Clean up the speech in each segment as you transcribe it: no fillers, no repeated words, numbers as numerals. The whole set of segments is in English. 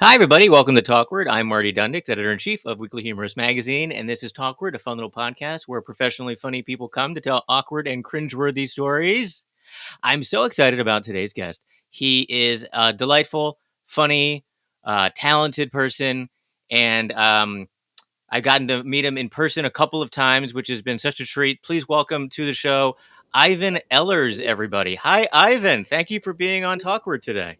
Hi, everybody. Welcome to Talkward. I'm Marty Dundix, editor-in-chief of Weekly Humorist magazine, and this is Talkward, a fun little podcast where professionally funny people come to tell awkward and cringeworthy stories. I'm so excited about today's guest. He is a delightful, funny, talented person, and I've gotten to meet him in person a couple of times, which has been such a treat. Please welcome to the show, Ivan Ehlers, everybody. Hi, Ivan. Thank you for being on Talkward today.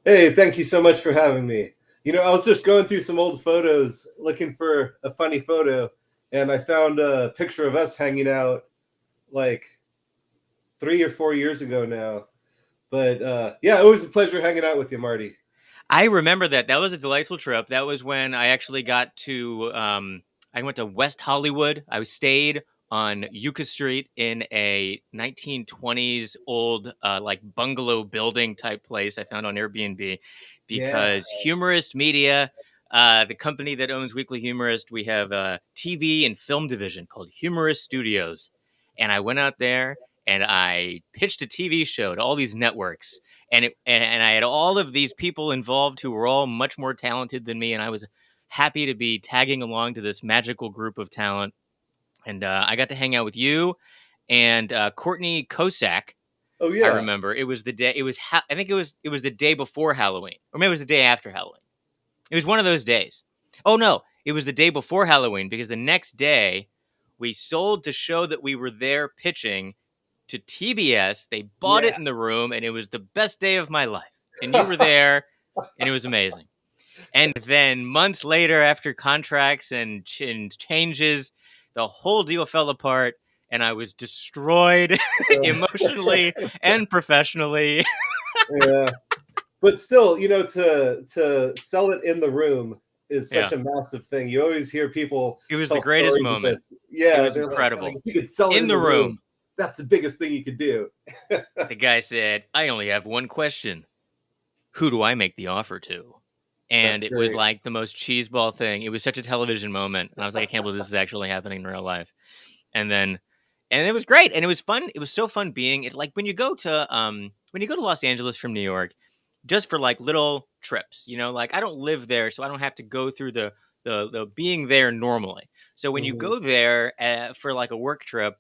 Hey, thank you so much for having me. I was just going through some old photos looking for a funny photo, and I found a picture of us hanging out like 3 or 4 years ago now. But yeah, it was a pleasure hanging out with you, Marty. I remember that. That was a delightful trip. That was when I actually got to, I went to West Hollywood. I stayed on Yucca Street in a 1920s old, like bungalow building type place I found on Airbnb Yeah. because Humorist Media, the company that owns Weekly Humorist, we have a TV and film division called Humorist Studios. And I went out there and I pitched a TV show to all these networks and I had all of these people involved who were all much more talented than me, and I was happy to be tagging along to this magical group of talent. And I got to hang out with you and Courtney Kosak. Oh I yeah. remember it was the day. It was I think it was the day before Halloween, or maybe it was the day after Halloween. It was one of those days. Oh no, it was the day before Halloween because the next day we sold the show that we were there pitching to TBS. They bought it Yeah. in the room, and it was the best day of my life. And you were there, and it was amazing. And then months later, after contracts and changes, the whole deal fell apart, and I was destroyed emotionally and professionally. Yeah. But still, to sell it in the room is Yeah, such a massive thing. You always hear people it was the tell greatest stories of moment. this. It Yeah, was they're like, incredible. if you could sell it In in the the room, room, that's the biggest thing you could do. the guy said, I only have one question. Who do I make the offer to? That's And it was great. like the most cheeseball thing. It was such a television moment. And I was like, I can't believe this is actually happening in real life. And then, and it was great. And it was fun. It was so fun being it. Like when you go to Los Angeles from New York, just for like little trips, like I don't live there, so I don't have to go through the being there normally. So when you Mhm. go there for like a work trip,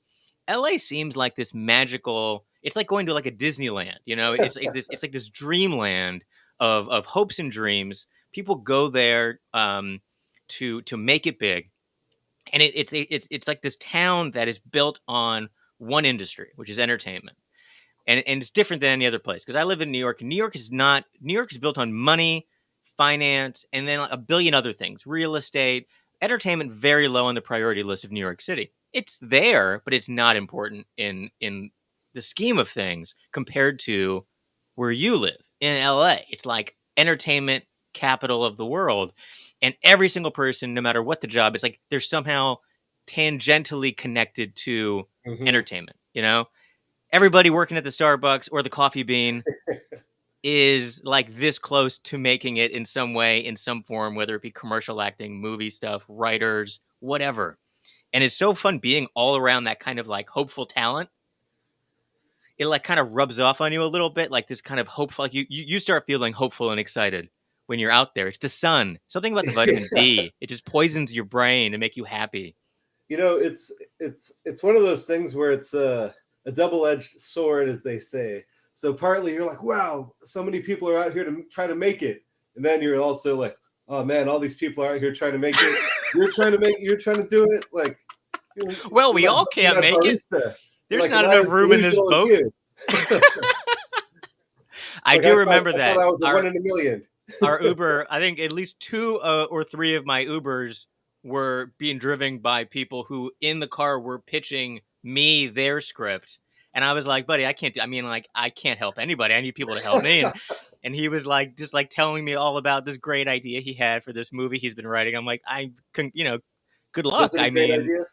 LA seems like this magical. It's like going to like a Disneyland. It's like this dreamland of hopes and dreams. People go there to make it big, and it's like this town that is built on one industry, which is entertainment, and it's different than any other place. Because I live in New York, and New York is built on money, finance, and then a billion other things, real estate, entertainment, very low on the priority list of New York City. It's there, but it's not important in the scheme of things compared to where you live in LA. It's like entertainment capital of the world. And every single person, no matter what the job, it's like they're somehow tangentially connected to Mhm. entertainment. Everybody working at the Starbucks or the Coffee Bean is like this close to making it in some way, in some form, whether it be commercial acting, movie stuff, writers, whatever. And it's so fun being all around that kind of like hopeful talent. It like kind of rubs off on you a little bit, like this kind of hopeful. Like you start feeling hopeful and excited when you're out there. It's the sun. Something about the vitamin D. It just poisons your brain to make you happy. It's one of those things where it's a double-edged sword, as they say. So partly you're like, wow, so many people are out here to try to make it, and then you're also like, oh man, all these people are out here trying to make it. You're trying to do it. Like you're, Well, you're we my all you're can't my make it. barista. You're There's like, am not I enough as room in this delusional as boat. you? I Like do remember I thought that. I was a one in a million. Our Uber, I think at least two or three of my Ubers were being driven by people who in the car were pitching me their script. And I was like, buddy, I can't help anybody. I need people to help me. And he was like, just like telling me all about this great idea he had for this movie he's been writing. I'm like, good luck. Was it a I great mean, idea?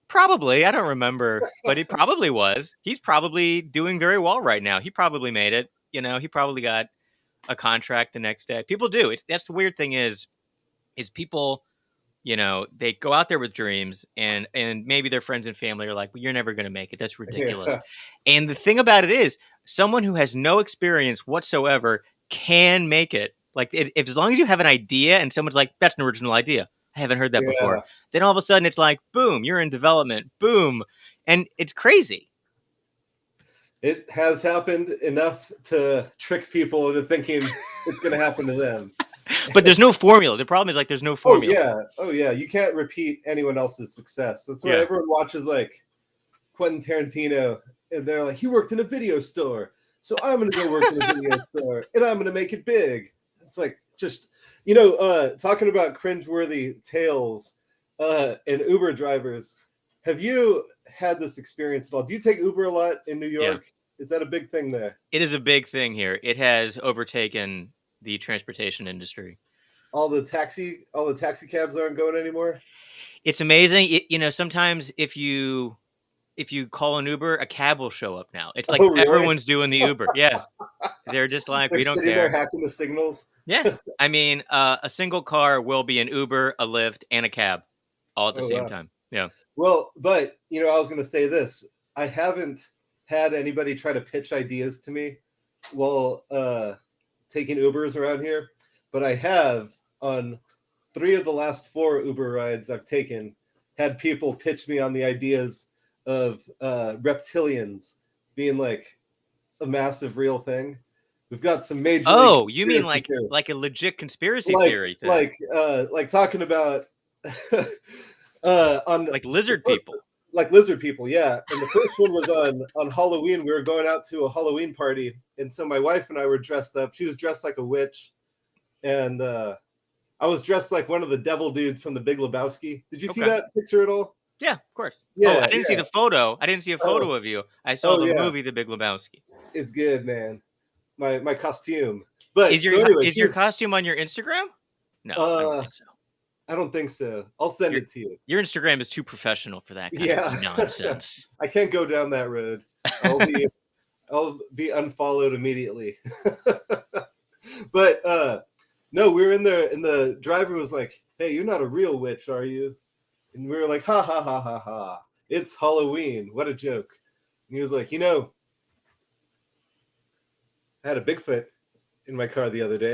probably. I don't remember, but it probably was. He's probably doing very well right now. He probably made it. He probably got a contract the next day. People do. That's the weird thing is people, they go out there with dreams and maybe their friends and family are like, well, you're never going to make it. That's ridiculous. Yeah. And the thing about it is someone who has no experience whatsoever can make it Like if as long as you have an idea and someone's like, "That's an original idea. I haven't heard that before." Yeah. Then all of a sudden it's like, boom, you're in development. Boom, and it's crazy. It has happened enough to trick people into thinking it's going to happen to them. But there's no formula. The problem is like there's no formula. Oh yeah. You can't repeat anyone else's success. That's why Yeah. everyone watches like Quentin Tarantino, and they're like, he worked in a video store, so I'm going to go work in a video store, and I'm going to make it big. It's like just talking about cringeworthy tales and Uber drivers. Have you had this experience at all? Do you take Uber a lot in New York? Yeah. Is that a big thing there? It is a big thing here. It has overtaken the transportation industry. All the taxi cabs aren't going anymore. It's amazing. Sometimes if you call an Uber, a cab will show up now. It's like Oh, really? everyone's doing the Uber. Yeah. They're just like, They're we don't sitting care. there hacking the signals. Yeah. I mean, a single car will be an Uber, a Lyft, and a cab all at the same time. Yeah. Well, but I was going to say this. I haven't had anybody try to pitch ideas to me while taking Ubers around here, but I have on 3 of the last 4 Uber rides I've taken had people pitch me on the ideas of reptilians being like a massive real thing. We've got some major. Oh, you mean like a legit conspiracy theory thing? Like talking about on like lizard people. Like lizard people, yeah. And the first one was on Halloween. We were going out to a Halloween party, and so my wife and I were dressed up. She was dressed like a witch, and I was dressed like one of the devil dudes from The Big Lebowski. Did you see that picture at all? Yeah, of course. Yeah, I didn't see the photo. I didn't see a photo of you. I saw the movie The Big Lebowski. It's good, man. My costume. But is your costume on your Instagram? No, I don't think so. I don't think so. I'll send it to you. Your Instagram is too professional for that kind of nonsense. I can't go down that road. I'll be unfollowed immediately. But no, we were in there, and the driver was like, "Hey, you're not a real witch, are you?" And we were like, "Ha ha ha ha ha! It's Halloween. What a joke!" And he was like, I had a Bigfoot in my car the other day.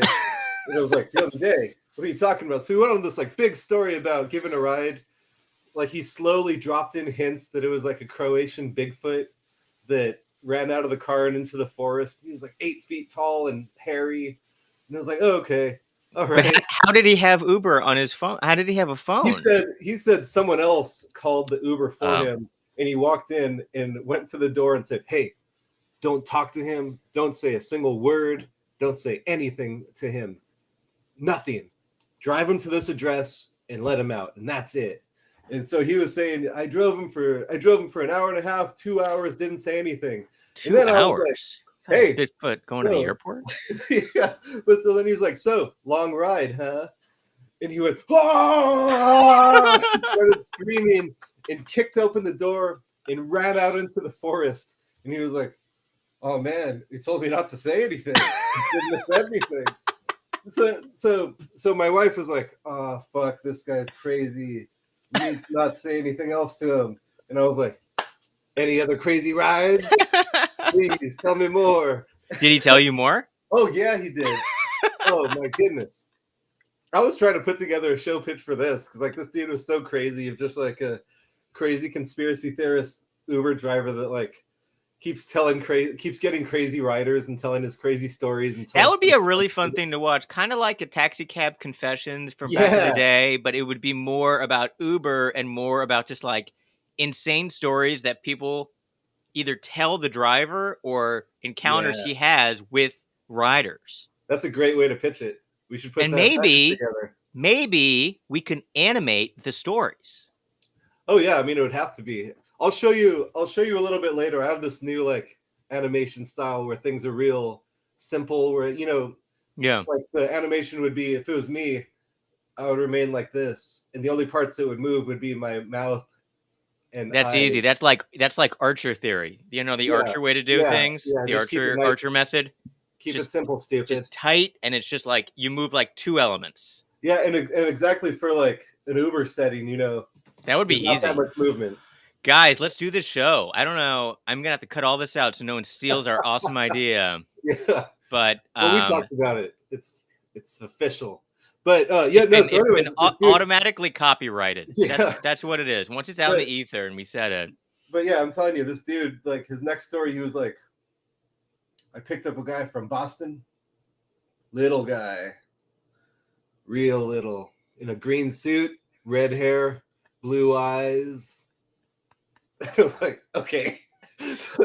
And I was like, the other day, what are you talking about? So we went on this like big story about giving a ride. Like he slowly dropped in hints that it was like a Croatian Bigfoot that ran out of the car and into the forest. He was like 8 feet tall and hairy. And I was like, oh, okay. All right. But how did he have Uber on his phone? How did he have a phone? He said someone else called the Uber for him, and he walked in and went to the door and said, "Hey, don't talk to him. Don't say a single word. Don't say anything to him. Nothing. Drive him to this address and let him out, and that's it." And so he was saying, I drove him for an hour and a half, 2 hours, didn't say anything. 2 hours. I was like, hey, Bigfoot going to the airport. Yeah, but so then he was like, "So long ride, huh?" And he went, "Ah!" started screaming and kicked open the door and ran out into the forest. And he was like, "Oh man, he told me not to say anything. He didn't have said anything." So my wife was like, "Oh fuck, this guy's crazy. You need to not say anything else to him." And I was like, "Any other crazy rides? Please tell me more." Did he tell you more? Oh yeah, he did. Oh my goodness. I was trying to put together a show pitch for this because like this dude was so crazy, of just like a crazy conspiracy theorist Uber driver that like keeps getting crazy riders and telling his crazy stories. And that would be a really fun thing to watch, kind of like a Taxi Cab Confessions from back in the day, but it would be more about Uber and more about just like insane stories that people either tell the driver or encounters he has with riders. That's a great way to pitch it. We should put together. Maybe we can animate the stories. Oh yeah, I mean it would have to be. I'll show you a little bit later. I have this new like animation style where things are real simple, where like the animation would be, if it was me, I would remain like this, and the only parts that would move would be my mouth. And that's easy. That's like Archer theory. The Archer way to do things. Yeah, the Archer method. Keep it simple, stupid. Just tight, and it's just like you move like 2 elements. Yeah, and exactly for like an Uber setting, that would be easy. Not that much movement. Guys, let's do this show. I don't know. I'm gonna have to cut all this out so no one steals our awesome idea. Yeah, but we talked about it. It's official. But yeah, It's no. been So it's anyway, been this dude, automatically copyrighted. yeah. That's what it is. Once it's out in But the ether and we said it. yeah, I'm telling you, this dude, like his next story, he was like, I picked up a guy from Boston, little guy, real little, in a green suit, red hair, blue eyes. I was like, okay.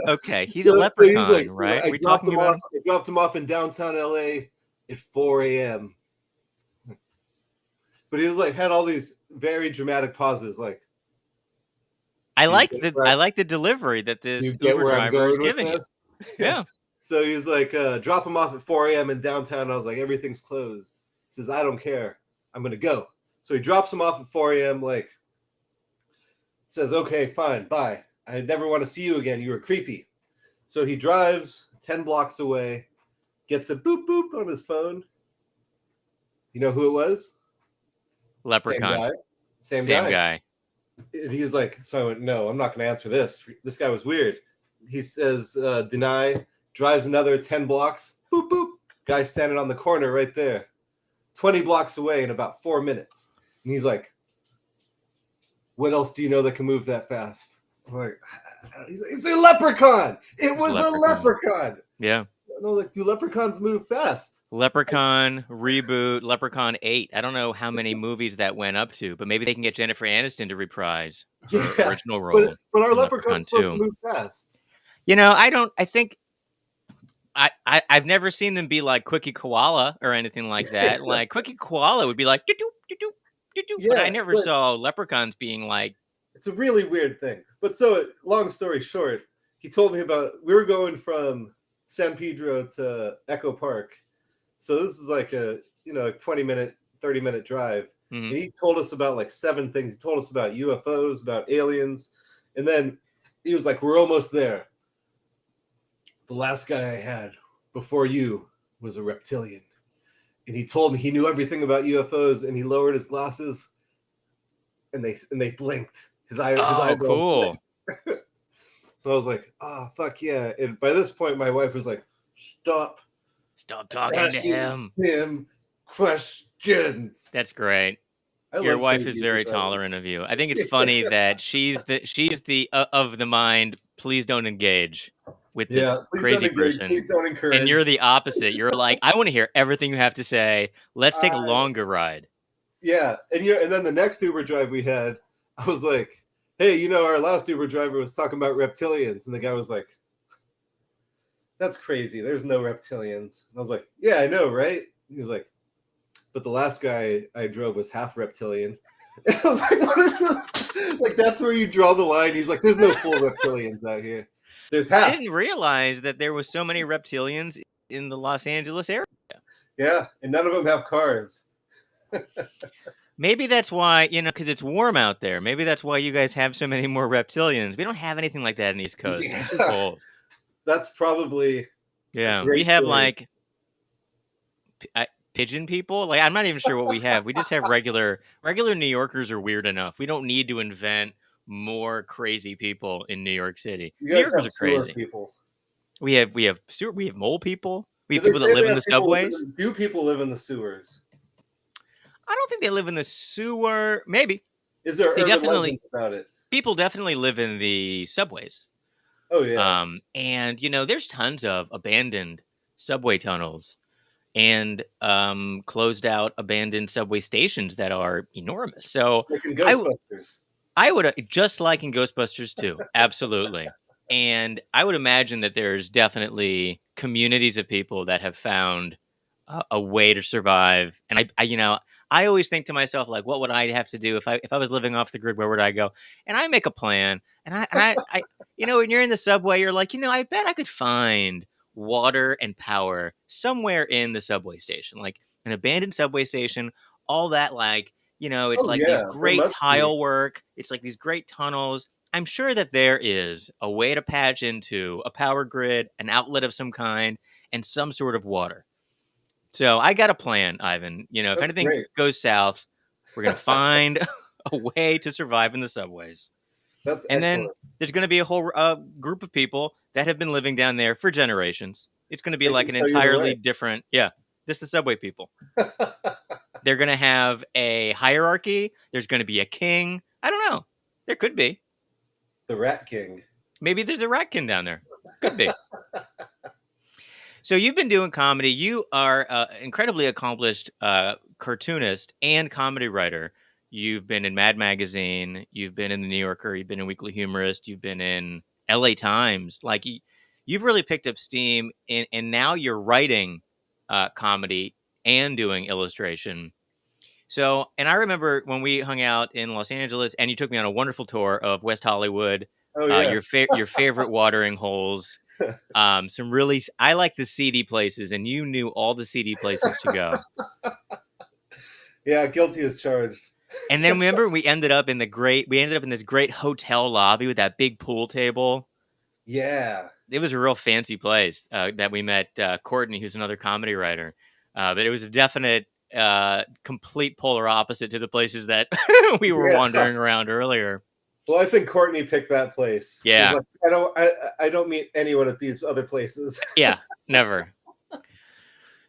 Okay, he's a So he's leprechaun, like, so right? Are I we dropped talking him about off. him? I dropped him off in downtown LA at 4 a.m. But he was like had all these very dramatic pauses, like, I do you like get the where I like the delivery that you this get Uber where I'm driver is going with giving you. this? Yeah. Yeah. So he was like, drop him off at 4 a.m. in downtown. I was like, everything's closed. He says, I don't care. I'm gonna go. So he drops him off at 4 a.m. Like, says, okay, fine, bye. I never want to see you again. You were creepy. So he drives 10 blocks away, gets a boop boop on his phone. You know who it was? Same Leprechaun. guy. Same Same guy. guy. And he was like, so I went, no, I'm not going to answer this. This guy was weird. He says, deny, drives another 10 blocks. Boop, boop. Guy standing on the corner right there, 20 blocks away in about 4 minutes. And he's like, what else do you know that can move that fast? I'm like, it's a leprechaun. It was a leprechaun. Yeah. And I was like, do leprechauns move fast? Leprechaun reboot, Leprechaun 8. I don't know how many movies that went up to, but maybe they can get Jennifer Aniston to reprise her Yeah, original role but our in leprechaun's Leprechaun supposed 2. to move fast. I think I've never seen them be like Quickie Koala or anything like that. Like Quickie Koala would be like doo-doo, doo-doo, doo-doo, but I Yeah, never but saw leprechauns being like, it's a really weird thing. But so, long story short, he told me about, we were going from San Pedro to Echo Park. So this is like a 20-minute, 30-minute drive. mhm. And he told us about like 7 things. He told us about UFOs, about aliens, and then he was like, we're almost there. The last guy I had before you was a reptilian. And he told me he knew everything about UFOs, and he lowered his glasses and they blinked. His eyeballs Cool. blinked. So I was like, oh, fuck yeah. And by this point, my wife was like, stop talking to asking him. questions. That's great. I Your love wife crazy is very people. tolerant of you. I think it's funny that she's the of the mind. Please don't engage with this Please crazy don't engage. person. Please don't encourage. And you're the opposite. You're like, I want to hear everything you have to say. Let's take a longer ride. Yeah, and then the next Uber drive we had, I was like, hey, our last Uber driver was talking about reptilians, and the guy was like, that's crazy. There's no reptilians. And I was like, yeah, I know, right? He was like, but the last guy I drove was half reptilian. And I was like, what is like, that's where you draw the line. He's like, there's no full reptilians out here. There's half. I didn't realize that there was so many reptilians in the Los Angeles area. Yeah, and none of them have cars. Maybe that's why, because it's warm out there. Maybe that's why you guys have so many more reptilians. We don't have anything like that in the East Coast. Yeah. It's too cold. That's probably We have like pigeon people. Like I'm not even sure what we have. We just have regular New Yorkers are weird enough. We don't need to invent more crazy people in New York City. You New guys Yorkers have are crazy. people. We have mole people. We have Do people that live in the subways. Do people live in the sewers? I don't think they live in the sewer. Maybe. Is there urban legends about it? People definitely live in the subways. Oh yeah. And there's tons of abandoned subway tunnels and closed out abandoned subway stations that are enormous. So like in Ghostbusters. I would just like in Ghostbusters too. Absolutely. And I would imagine that there's definitely communities of people that have found a way to survive. And I always think to myself, like, what would I have to do if I was living off the grid? Where would I go? And I make a plan. And I when you're in the subway, you're like, I bet I could find water and power somewhere in the subway station, like an abandoned subway station. All that, like, it's these great tile work. It's like these great tunnels. I'm sure that there is a way to patch into a power grid, an outlet of some kind, and some sort of water. So I got a plan, Ivan. If anything goes south, we're going to find a way to survive in the subways. That's and excellent. Then there's going to be a whole group of people that have been living down there for generations. It's going to be like an entirely different, Just the subway people. They're going to have a hierarchy. There's going to be a king. I don't know. There could be. The Rat King. Maybe there's a rat king down there. Could be. So you've been doing comedy. You are an incredibly accomplished cartoonist and comedy writer. You've been in Mad Magazine. You've been in the New Yorker. You've been in Weekly Humorist. You've been in LA Times. Like you've really picked up steam, and now you're writing comedy and doing illustration. So, and I remember when we hung out in Los Angeles, and you took me on a wonderful tour of West Hollywood, Oh yeah. your favorite watering holes. Some really, I like the seedy places, and you knew all the seedy places to go. Yeah, guilty as charged. And then remember, we ended up in this great hotel lobby with that big pool table. Yeah. It was a real fancy place that we met Courtney, who's another comedy writer. But it was a definite, complete polar opposite to the places that we were wandering around earlier. Well, I think Courtney picked that place. Yeah. Like, I don't meet anyone at these other places. Yeah, never.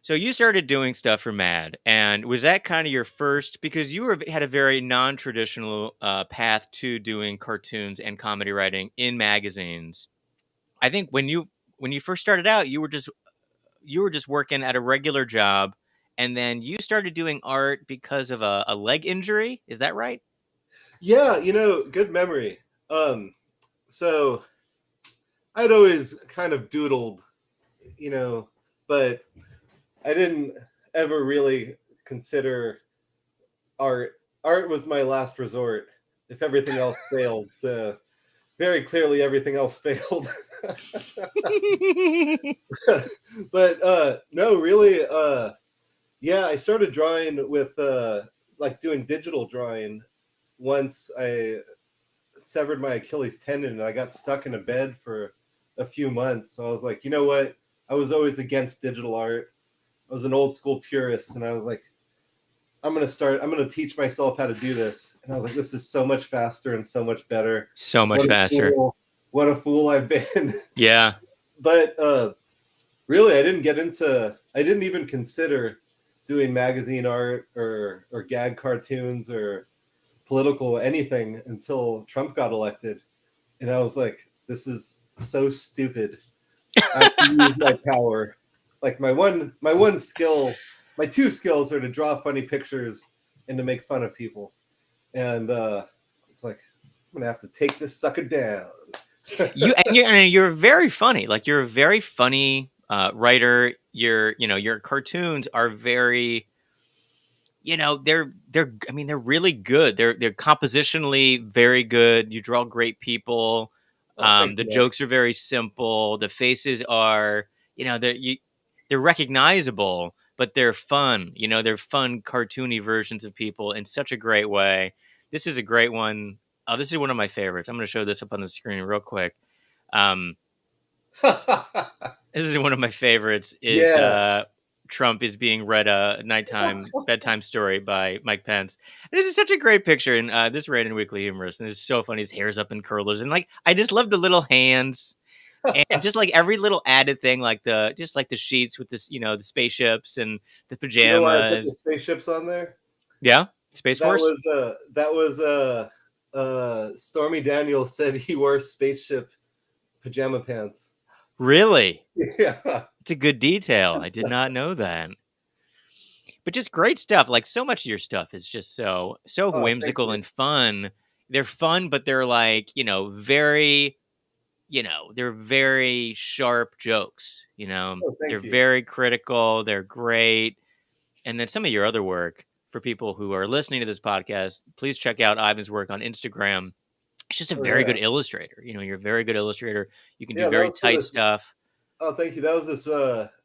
So you started doing stuff for Mad, and was that kind of your first? Because you had a very non-traditional path to doing cartoons and comedy writing in magazines. I think when you first started out, you were just working at a regular job, and then you started doing art because of a leg injury. Is that right? Yeah, good memory. So I'd always kind of doodled, but I didn't ever really consider art. Art was my last resort if everything else failed. So very clearly everything else failed. But no, really, yeah, I started drawing with like doing digital drawing once I severed my Achilles tendon and I got stuck in a bed for a few months. So I was like, you know what? I was always against digital art. I was an old school purist, and I was like, I'm going to teach myself how to do this. And I was like, this is so much faster and so much better. So much faster. What a fool I've been. Yeah. But really, I didn't even consider doing magazine art or gag cartoons or political anything until Trump got elected. And I was like, this is so stupid. I have to use my power. Like my one skill, my two skills are to draw funny pictures and to make fun of people. And it's like, I'm gonna have to take this sucker down. You're very funny. Like you're a very funny writer. Your cartoons are very, they're really good. They're compositionally very good. You draw great people. The jokes are very simple. The faces are, they're recognizable, but they're fun. They're fun, cartoony versions of people in such a great way. This is a great one. Oh, this is one of my favorites. I'm going to show this up on the screen real quick. This is one of my favorites. Trump is being read a nighttime bedtime story by Mike Pence. And this is such a great picture. And this ran in Weekly Humorist. And it's so funny. His hair's up in curlers. And I just love the little hands. And just like every little added thing, like the sheets with this, the spaceships and the pajamas. You know why I put the spaceships on there? Yeah, Space Force. That was Stormy Daniels said he wore spaceship pajama pants. Really? Yeah, it's a good detail. I did not know that. But just great stuff. Like so much of your stuff is just so whimsical and fun. They're fun, but they're like very. They're very sharp jokes, they're very critical. They're great. And then some of your other work, for people who are listening to this podcast, please check out Ivan's work on Instagram. It's just a very good illustrator. You're a very good illustrator. You can do very tight stuff. Oh, thank you. That was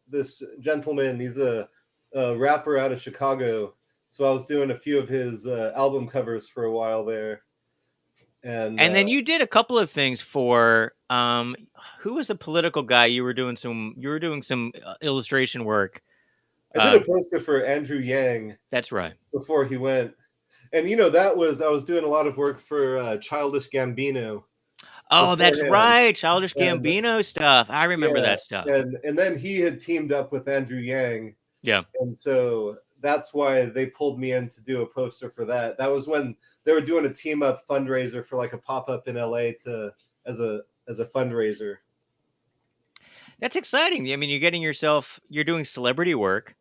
this gentleman. He's a rapper out of Chicago. So I was doing a few of his album covers for a while there. And then you did a couple of things for who was the political guy? You were doing some illustration work. I did a poster for Andrew Yang. That's right. Before he went, and I was doing a lot of work for Childish Gambino. Oh, that's right, Childish Gambino stuff. I remember that stuff. And then he had teamed up with Andrew Yang, Yeah. And so that's why they pulled me in to do a poster for that. That was when they were doing a team up fundraiser for like a pop up in LA as a fundraiser. That's exciting. I mean, you're doing celebrity work.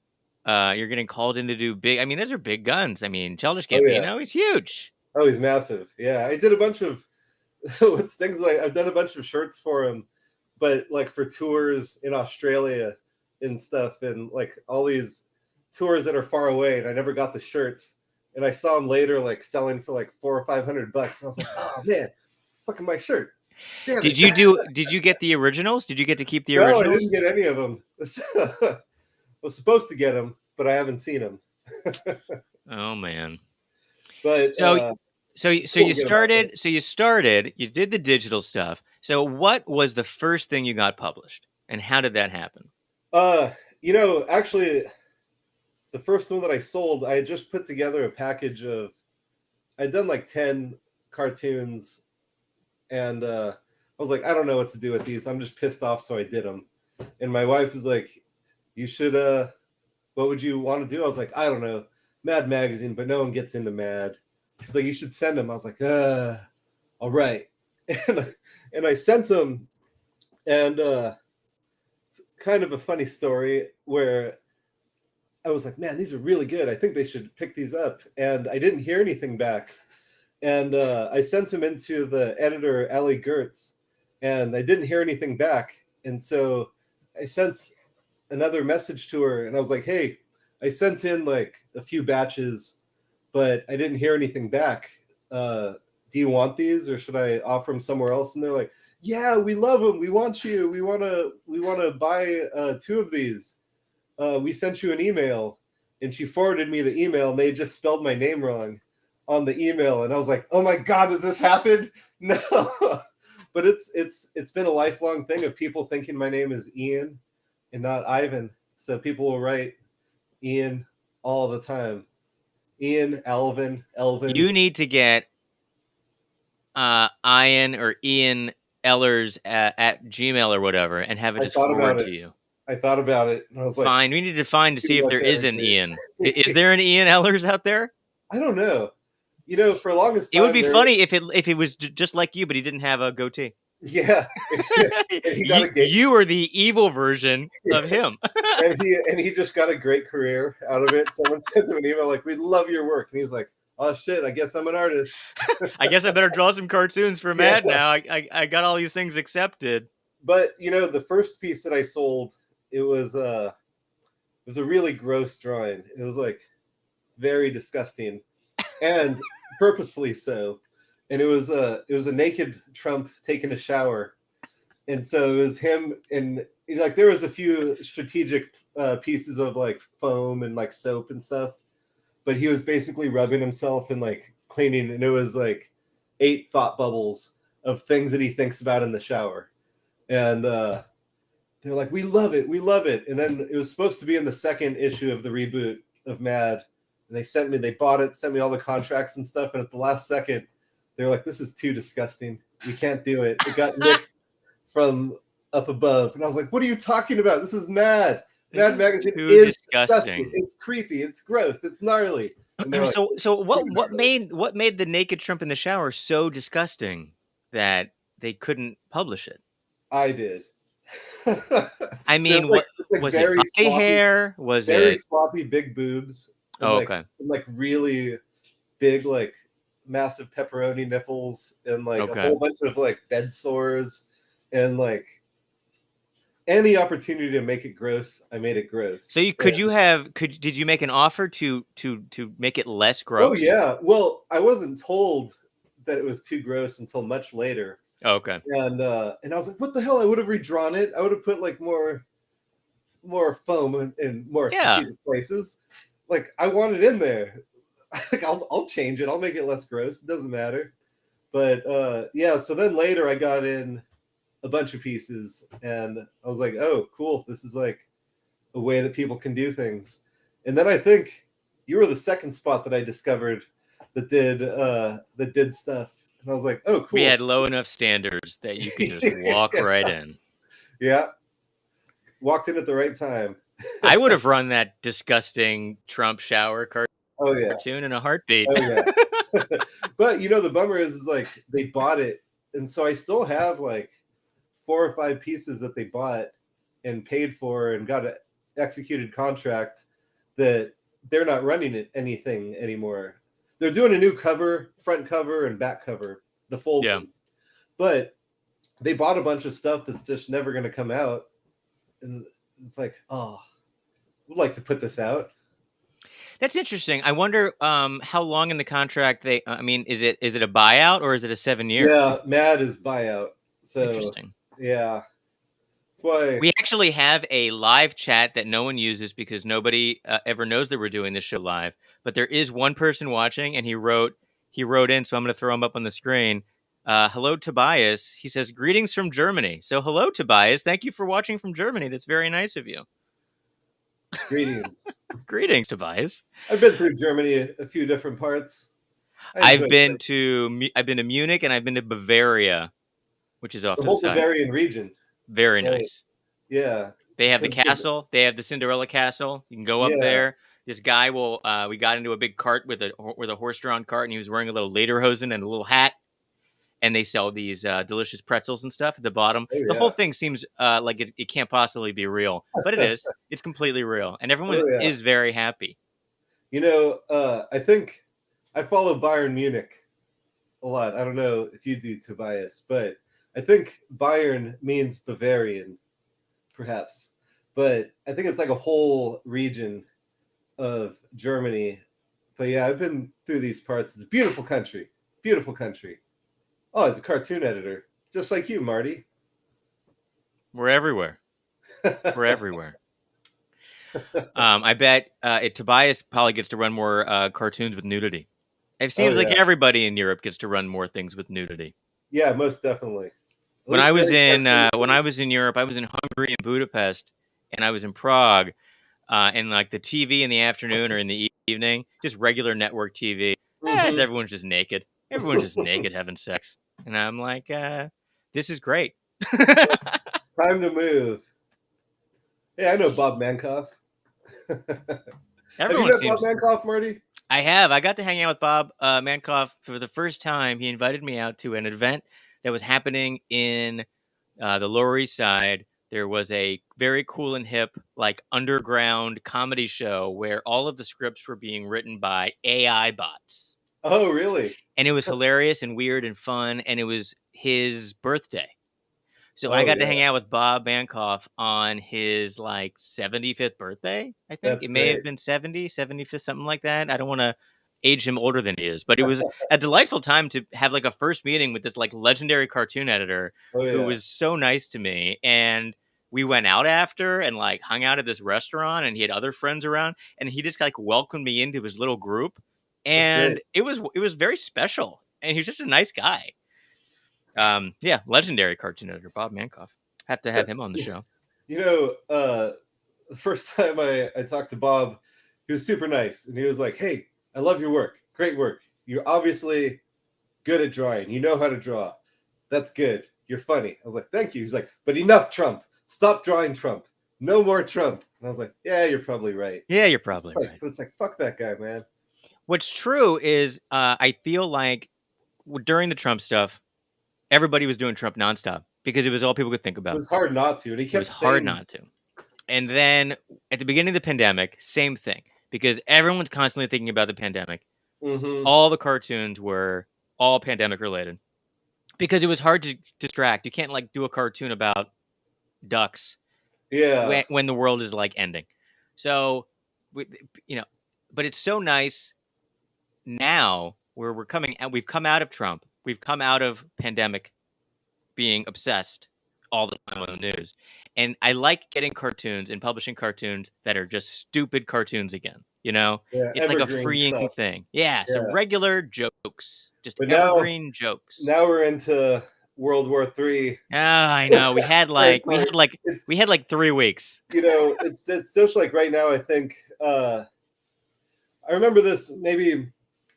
You're getting called in to do big. I mean, those are big guns. I mean, Childish Oh yeah. Gambino is huge. Oh, he's massive. Yeah, I did a bunch of what's things like I've done a bunch of shirts for him, but like for tours in Australia and stuff, and like all these tours that are far away, and I never got the shirts. And I saw him later, like selling for like $400 or $500, and I was like, "Oh man, fucking my shirt! Damn it!" Did you get the originals? Did you get to keep the No, I originals? didn't get any of them. I was supposed to get them, but I haven't seen them. Oh man. But So we'll get 'em out there. you started, you did the digital stuff. So what was the first thing you got published? And how did that happen? Uh, actually, the first one that I sold, I had just put together a package of. I'd done like 10 cartoons, and I was like, I don't know what to do with these. I'm just pissed off, so I did them. And my wife was like, "You should. What would you want to do?" I was like, "I don't know, Mad Magazine, but no one gets into Mad." She's like, "You should send them." I was like, all right." And I sent them, and it's kind of a funny story where I was like, "Man, these are really good. I think they should pick these up." And I didn't hear anything back. And I sent them into the editor, Ellie Gertz, and I didn't hear anything back. And so I sent another message to her, and I was like, "Hey, I sent in like a few batches, but I didn't hear anything back. Do you want these, or should I offer them somewhere else?" And they're like, "Yeah, we love them. We want you. We want to buy 2 of these. We sent you an email." And she forwarded me the email, and they just spelled my name wrong on the email. And I was like, "Oh my god, does this happen?" No. But it's been a lifelong thing of people thinking my name is Ian and not Ivan. So people will write Ian all the time. Ian, Elvin. You need to get Ian or Ian Ehlers at Gmail or whatever and have it I just thought about forward it. to you. I thought about it, and I was like, Fine. We need to find to too see if much there is an energy. Ian. Is there an Ian Ehlers out there? I don't know. For the longest It would time be there, funny if it was just like you, but he didn't have a goatee. yeah, and he got a gate, You are the evil version of him. and he just got a great career out of it. Someone sent him an email like, "We love your work," and he's like, "Oh shit, I guess I'm an artist." I guess I better draw some cartoons for Yeah, Mad now. I got all these things accepted. but the first piece that I sold, it was a really gross drawing. It was like very disgusting, and purposefully so. And it was a naked Trump taking a shower, and so it was him, and like there was a few strategic pieces of like foam and like soap and stuff, but he was basically rubbing himself and like cleaning, and it was like 8 thought bubbles of things that he thinks about in the shower. And they're like, "We love it, we love it." And then it was supposed to be in the second issue of the reboot of Mad, and they bought it, sent me all the contracts and stuff, and at the last second they're like, "This is too disgusting, we can't do it." It got nixed from up above, and I was like, "What are you talking about? This is Mad. This Mad is Magazine too is disgusting. disgusting. It's creepy, it's gross, it's gnarly." And they're like, So "Pretty gnarly." what made the naked Trump in the shower so disgusting that they couldn't publish it? I did. I There's mean, like what it's like was it? Body hair? Was very it? sloppy big boobs, and Oh, okay, like really big, like massive pepperoni nipples, and like a okay. whole bunch of like bed sores, and like any opportunity to make it gross, I made it gross. So And, did you make an offer to make it less oh gross? yeah, well, I wasn't told that it was too gross until much later, Oh, okay. and I was like, "What the hell? I would have redrawn it. I would have put like more foam in more Yeah. strategic places. Like I want it in there. Like I'll change it. I'll make it less gross. It doesn't matter." But yeah, so then later I got in a bunch of pieces, and I was like, "Oh, cool. This is like a way that people can do things." And then I think you were the second spot that I discovered that did stuff. And I was like, "Oh, We cool." had low enough standards that you could just walk right in. Yeah. Walked in at the right time. I would have run that disgusting Trump shower Oh yeah, cartoon in a heartbeat. oh yeah. But the bummer is like they bought it, and so I still have like 4 or 5 pieces that they bought and paid for and got an executed contract that they're not running it anything anymore. They're doing a new cover, front cover and back cover, the fold Yeah. one. But they bought a bunch of stuff that's just never going to come out, and it's like, oh, would like to put this out. That's interesting. I wonder how long in the contract they. I mean, is it a buyout or is it a 7-year? Yeah, Mad is buyout. So Interesting. yeah, that's why. We actually have a live chat that no one uses because nobody ever knows that we're doing this show live. But there is one person watching, and he wrote in, so I'm going to throw him up on the screen. Hello, Tobias. He says, greetings from Germany. So hello, Tobias. Thank you for watching from Germany. That's very nice of you. Greetings. Greetings, Tobias. I've been through Germany a few different parts. I've been to Munich and I've been to Bavaria, which is off the to the whole side. Bavarian region. Very Right. nice. Yeah. They have the castle. They have the Cinderella castle. You can go up there. This guy will. We got into a big cart with a horse-drawn cart, and he was wearing a little lederhosen and a little hat. And they sell these delicious pretzels and stuff at the bottom. Oh, The whole thing seems like it can't possibly be real, but it is. It's completely real, and everyone is very happy. I think I follow Bayern Munich a lot. I don't know if you do, Tobias, but I think Bayern means Bavarian, perhaps. But I think it's like a whole region of Germany. But yeah, I've been through these parts. It's a beautiful country. Beautiful country. Oh, it's a cartoon editor, just like you, Marty. We're everywhere. We're everywhere. I bet Tobias probably gets to run more cartoons with nudity. It seems like everybody in Europe gets to run more things with nudity. Yeah, most definitely. When I was in Europe, I was in Hungary and Budapest, and I was in Prague, and like the TV in the afternoon or in the evening, just regular network TV. Everyone's just naked. Everyone's just naked having sex, and I'm like, this is great. Time to move. Yeah, I know Bob Mankoff. Everyone have you met Bob Mankoff, Marty? I have. I got to hang out with Bob Mankoff for the first time. He invited me out to an event that was happening in the Lower East Side. There was a very cool and hip, like, underground comedy show where all of the scripts were being written by AI bots. Oh, really? And it was hilarious and weird and fun, and it was his birthday. So I got to hang out with Bob Mankoff on his, like, 75th birthday, I think. That's it may great. have been 75th, something like that. I don't want to age him older than he is. But it was a delightful time to have, like, a first meeting with this, like, legendary cartoon editor who was so nice to me. And we went out after and, like, hung out at this restaurant, and he had other friends around. And he just, like, welcomed me into his little group. And it was very special. And he was just a nice guy. Legendary cartoon editor Bob Mankoff. Have to have him on the show. The first time I talked to Bob, he was super nice, and he was like, "Hey, I love your work. Great work. You're obviously good at drawing. You know how to draw. That's good. You're funny." I was like, "Thank you." He's like, "But enough Trump. Stop drawing Trump. No more Trump." And I was like, "Yeah, you're probably right." Yeah, you're probably right. But it's like, fuck that guy, man. What's true is I feel like during the Trump stuff, everybody was doing Trump nonstop because it was all people could think about. It was hard not to. And he kept hard not to. And then at the beginning of the pandemic, same thing. Because everyone's constantly thinking about the pandemic. Mm-hmm. All the cartoons were all pandemic related. Because it was hard to distract. You can't, like, do a cartoon about ducks. Yeah. When the world is, like, ending. So, but it's so nice now where we've come out of Trump. We've come out of pandemic being obsessed all the time on the news. And I like getting cartoons and publishing cartoons that are just stupid cartoons again. It's like a freeing thing. Yeah. So regular jokes, just evergreen jokks. Now we're into World War III. Oh, I know. We had like 3 weeks. It's just like right now. I think I remember this maybe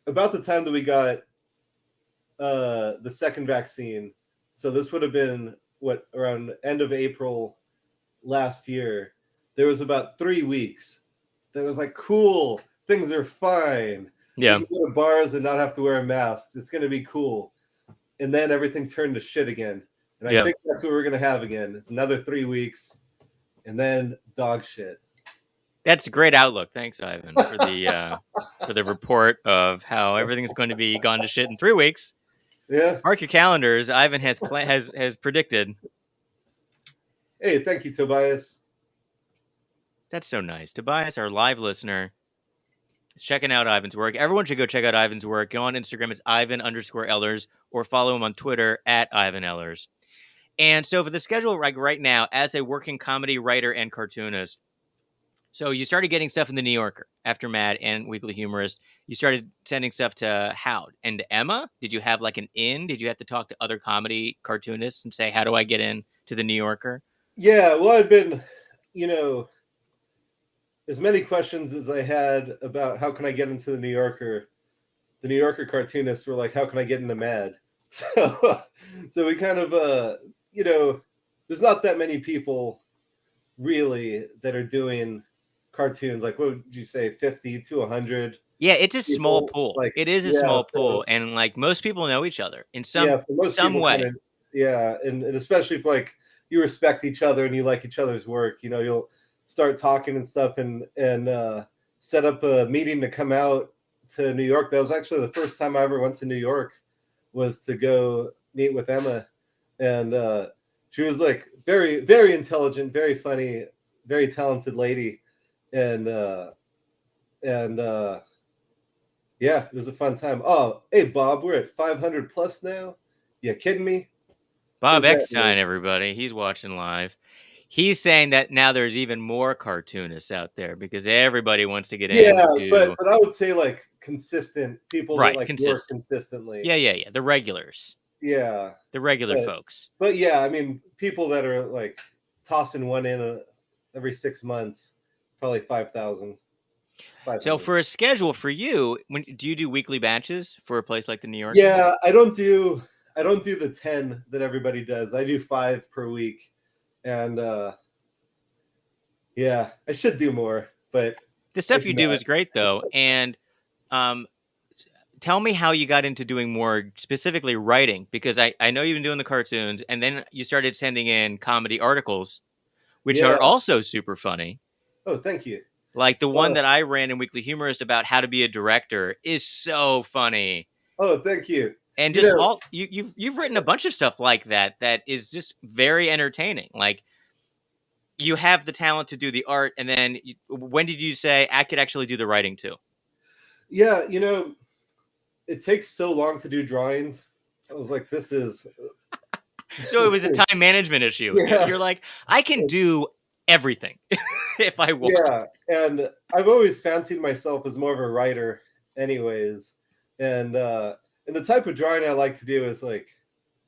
about the time that we got the second vaccine. So this would have been around end of April last year. there was about 3 weeks that was like, cool, things are fine. Yeah. We can go to bars and not have to wear masks. It's going to be cool. And then everything turned to shit again. And I think that's what we're going to have again. It's another 3 weeks and then dog shit. That's a great outlook. Thanks, Ivan, for the report of how everything's going to be gone to shit in 3 weeks. Yeah. Mark your calendars. Ivan has predicted. Hey, thank you, Tobias. That's so nice. Tobias, our live listener, is checking out Ivan's work. Everyone should go check out Ivan's work. Go on Instagram. It's Ivan_Ehlers, or follow him on Twitter at Ivan Ehlers. And so for the schedule right now, as a working comedy writer and cartoonist, so you started getting stuff in the New Yorker after Mad and Weekly Humorist. You started sending stuff to Howd and to Emma. Did you have like an in? Did you have to talk to other comedy cartoonists and say, how do I get in to the New Yorker? Yeah, well, I've been, as many questions as I had about how can I get into the New Yorker cartoonists were like, how can I get into Mad? So we kind of, there's not that many people really that are doing cartoons. Like, what would you say, 50 to 100? Yeah, it's a small pool. Like, it is a small pool, and like most people know each other in some way. And especially if like you respect each other and you like each other's work, you'll start talking and stuff and set up a meeting to come out to New York. That was actually the first time I ever went to New York, was to go meet with Emma. And she was like very, very intelligent, very funny, very talented lady. And yeah, it was a fun time. Oh, hey, Bob, we're at 500 plus now. You kidding me? Bob Eckstein, everybody. He's watching live. He's saying that now there's even more cartoonists out there because everybody wants to get in. Yeah, but I would say like consistent people that like work consistently. Yeah. The regulars. Yeah. The regular folks. But yeah, I mean, people that are like tossing one in every 6 months, probably 5,000. So for a schedule for you, do you do weekly batches for a place like the New York? Yeah, I don't do the 10 that everybody does. I do 5 per week. And yeah, I should do more, but the stuff you do is great though. And tell me how you got into doing more, specifically writing, because I know you've been doing the cartoons and then you started sending in comedy articles, which are also super funny. Oh, thank you. Like the one that I ran in Weekly Humorist about how to be a director is so funny. Oh, thank you. And just you've written a bunch of stuff like that is just very entertaining. Like you have the talent to do the art, and then when did you say I could actually do the writing too? Yeah, it takes so long to do drawings. I was like, this is so it was a time management issue. Yeah. You're like, I can do everything if I want. Yeah, and I've always fancied myself as more of a writer anyways. And the type of drawing I like to do is like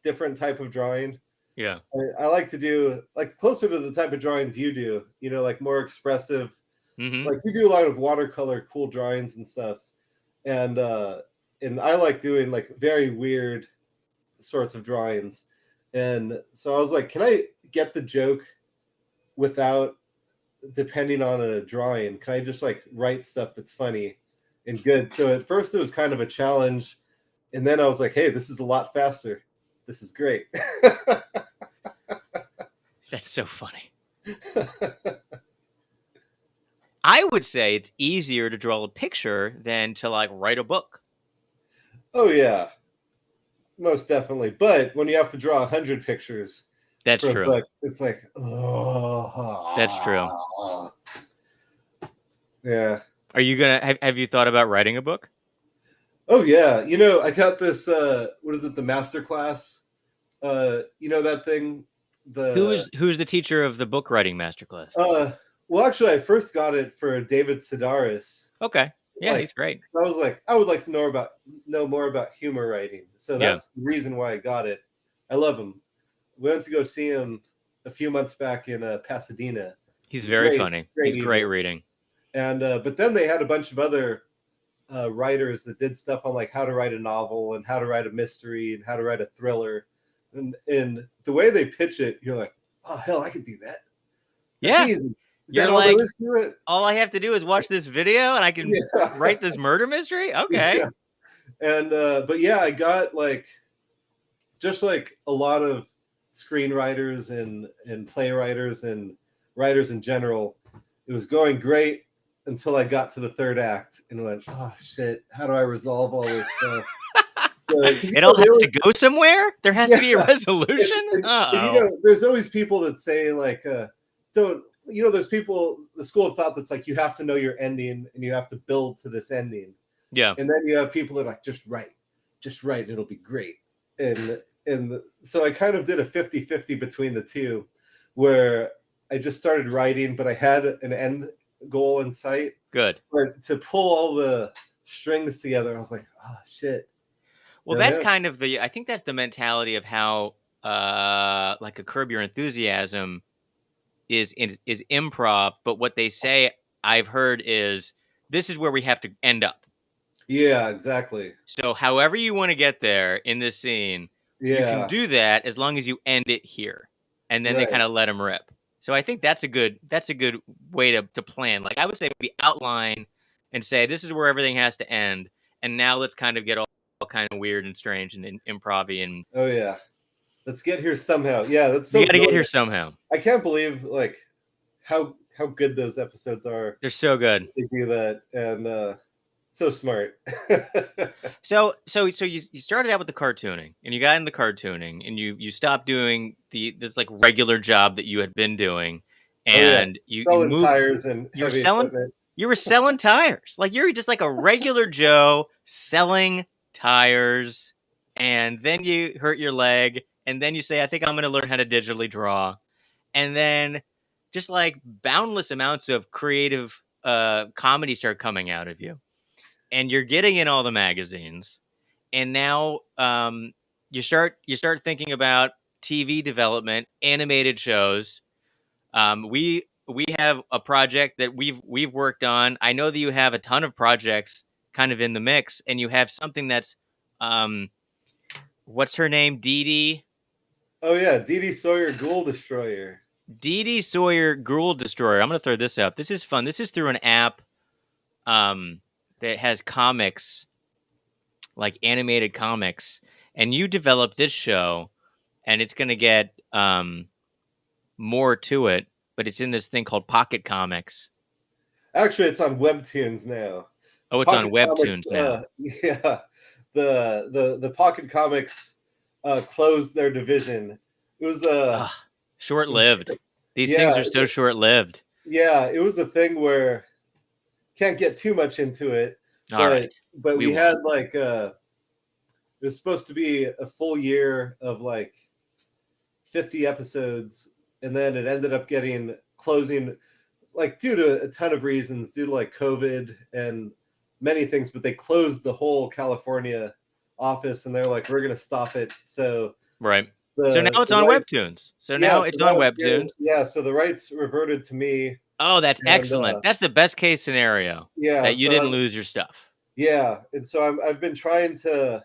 different type of drawing. Yeah. I like to do like closer to the type of drawings you do, like more expressive. Mm-hmm. Like you do a lot of watercolor, cool drawings and stuff. And I like doing like very weird sorts of drawings. And so I was like, can I get the joke without depending on a drawing? Can I just like write stuff that's funny and good? So at first it was kind of a challenge. And then I was like, hey, this is a lot faster. This is great. That's so funny. I would say it's easier to draw a picture than to like write a book. Oh yeah, most definitely. But when you have to draw 100 pictures, that's true. Book, it's like, oh, that's true. Yeah. Are you gonna have you thought about writing a book? Oh yeah, I got this. What is it? The master class. That thing. Who's the teacher of the book writing masterclass? Well, actually, I first got it for David Sedaris. Okay, yeah, he's great. I was like, I would like to know more about humor writing. So that's the reason why I got it. I love him. We went to go see him a few months back in Pasadena. He's very funny. He's great reading. And but then they had a bunch of other writers that did stuff on like how to write a novel and how to write a mystery and how to write a thriller. And the way they pitch it, you're like, oh hell, I could do that. Yeah. Easy. Is that You're all there like, is to it? all I have to do is watch this video and I can Yeah. write this murder mystery? Okay. Yeah. And but yeah, I got like just like a lot of screenwriters and playwriters and writers in general. It was going great until I got to the third act and went, oh shit, how do I resolve all this stuff? Because It all has to go somewhere? There has to be a yeah, resolution? and, you Uh-oh. know, there's always people that say like, don't you know? There's people, the school of thought that's like you have to know your ending and you have to build to this ending, Yeah. and then you have people that are like just write, and it'll be great. And so I kind of did a 50-50 between the two, where I just started writing, but I had an end goal in sight. Good. But to pull all the strings together, I was like, oh shit. Well, Don't that's know. kind of I think that's the mentality of how like a Curb Your Enthusiasm is improv, but what they say I've heard is this is where we have to end up. Yeah, exactly. So however you want to get there in this scene, you can Yeah, do that as long as you end it here. And then they right. kind of let them rip. So I think that's a good way to plan. Like I would say maybe outline and say this is where everything has to end. And now let's kind of get all kind of weird and strange and improv-y, and Oh yeah. Let's get here somehow. Yeah, that's you so got to get here brilliant. somehow. I can't believe like how good those episodes are. They're so good. They do that, and so smart. So you started out with the cartooning, and you got into cartooning, and you stopped doing this like regular job that you had been doing, Oh and yes, you selling moved. tires and You were heavy selling. equipment. You were selling tires. Like you're just like a regular Joe selling tires, and then you hurt your leg, and then you say, "I think I'm going to learn how to digitally draw," and then just like boundless amounts of creative comedy start coming out of you, and you're getting in all the magazines, and now you start thinking about TV development, animated shows. We have a project that we've worked on. I know that you have a ton of projects kind of in the mix, and you have something that's um, what's her name? Oh yeah, Dee Dee Sawyer Ghoul Destroyer. Dee Dee Sawyer Gruel Destroyer. I'm gonna throw this up. This is fun. This is through an app that has comics, like animated comics, and you developed this show, and it's gonna get more to it, but it's in this thing called Pocket Comics. Actually, it's on Webtoons now. Oh, it's on Pocket Comics. Webtoons now. Yeah, the Pocket Comics closed their division. It was Ugh, short-lived. These yeah, things are so short-lived. yeah. It was a thing where can't get too much into it, All right, but we we had won't. like it was supposed to be a full year of like 50 episodes, and then it ended up getting closing like due to a ton of reasons, due to like COVID and many things, but they closed the whole California office and they're like, we're gonna stop it. So Right. So now it's the on rights, Webtoons. So yeah, now so it's on now it's here. Webtoons. Yeah, so the rights reverted to me, Oh, that's and excellent. That's the best case scenario, yeah, that you so didn't lose your stuff. yeah, and so I've been trying to.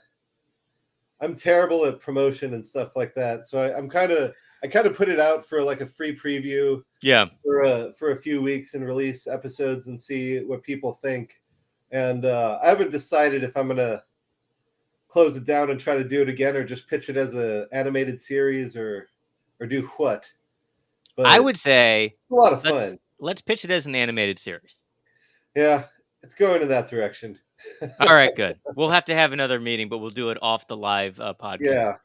I'm terrible at promotion and stuff like that, so I kind of put it out for like a free preview Yeah. for a few weeks and release episodes and see what people think. And I haven't decided if I'm gonna close it down and try to do it again, or just pitch it as a animated series, or do what. I But would say a lot of let's fun. let's pitch it as an animated series. Yeah, it's going in that direction. All right, good. We'll have to have another meeting, but we'll do it off the live podcast. Yeah,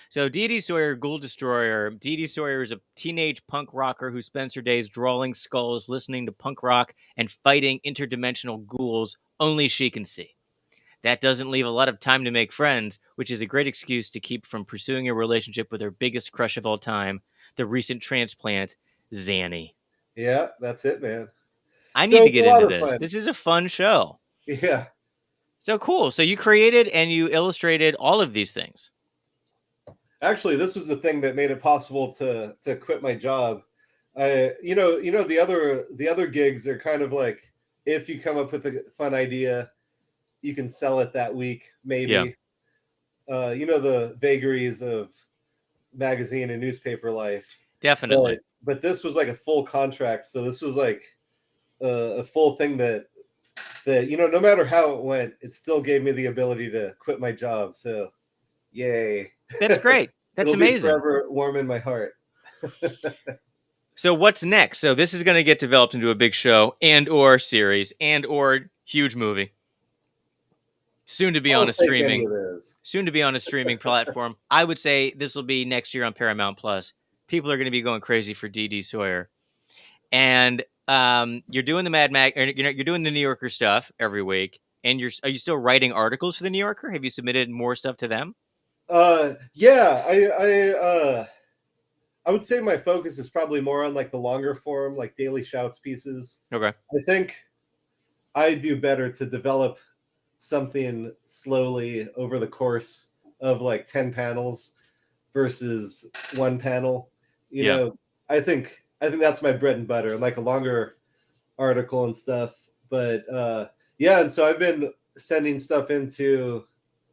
So Dee Dee Sawyer, Ghoul Destroyer. Dee Dee Sawyer is a teenage punk rocker who spends her days drawing skulls, listening to punk rock, and fighting interdimensional ghouls only she can see. That doesn't leave a lot of time to make friends, which is a great excuse to keep from pursuing a relationship with her biggest crush of all time, the recent transplant, Zanny. yeah, that's it, man. I So need to it's a get lot into of this. fun. This is a fun show. Yeah. So cool. So you created and you illustrated all of these things. Actually, this was the thing that made it possible to quit my job. The other gigs are kind of like, if you come up with a fun idea, you can sell it that week, Yeah. maybe. The vagaries of magazine and newspaper life. Definitely. But this was like a full contract, so this was like a full thing that no matter how it went, it still gave me the ability to quit my job. So yay. That's great. That's It'll be amazing. forever warm in my heart. So what's next? So this is going to get developed into a big show and or series and or huge movie. Soon to be on I'll a take any streaming of those. soon to be on a streaming platform. I would say this will be next year on Paramount Plus. People are going to be going crazy for D.D. Sawyer. And you're doing the Mad Mag, or, you're doing the New Yorker stuff every week. And are you still writing articles for the New Yorker? Have you submitted more stuff to them? Yeah, I would say my focus is probably more on like the longer form, like daily shouts pieces. Okay. I think I do better to develop something slowly over the course of like 10 panels versus one panel. You Yeah. know, I think that's my bread and butter, and like a longer article and stuff. But yeah, and so I've been sending stuff into.